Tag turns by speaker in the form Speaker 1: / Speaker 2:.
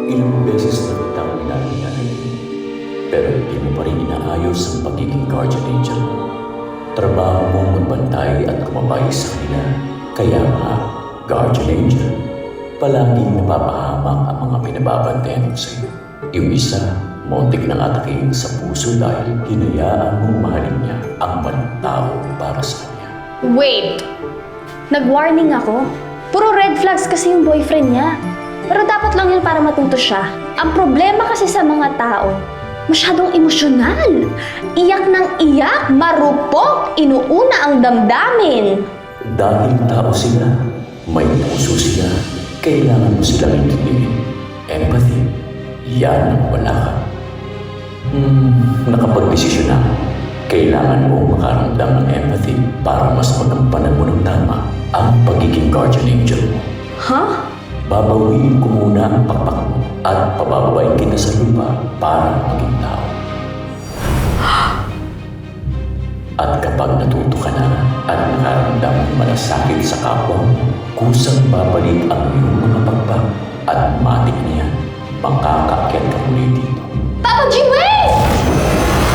Speaker 1: Ilang beses na kitang inalinanin, pero hindi mo pa rin inaayos ang pagiging guardian angel. Trabaho mong magbantay at kumabay sa kanila. Kaya nga, guardian angel, palaging napapahamak ang mga pinababantayan ko sa iyo. Yung isa, muntik nang atakin sa puso dahil hinayaan mong mahalin niya ang maling tao para sa kanya.
Speaker 2: Wait! Nag-warning ako. Puro red flags kasi yung boyfriend niya. Pero dapat lang yun para matuto siya. Ang problema kasi sa mga tao, masyadong emosyonal. Iyak ng iyak, marupok, inuuna ang damdamin.
Speaker 1: Dahil tao sila, may puso sila, kailangan mo silang intindihin. Empathy, yan ang wala ka. Nakapag-desisyon na. Kailangan mo makaramdam ng empathy para mas magampanan mo ng tama ang pagiging guardian angel mo.
Speaker 2: Huh?
Speaker 1: Babawiin ko muna ang pakpak mo at pabababain kita sa lupa para maging tao. At kapag natuto ka na at nakaramdam ng malasakit sa kapwa mo, kusang babalik ang iyong mga pakpak at matik na yan, makakaakyat ka muli dito.
Speaker 2: Papa Jimwell!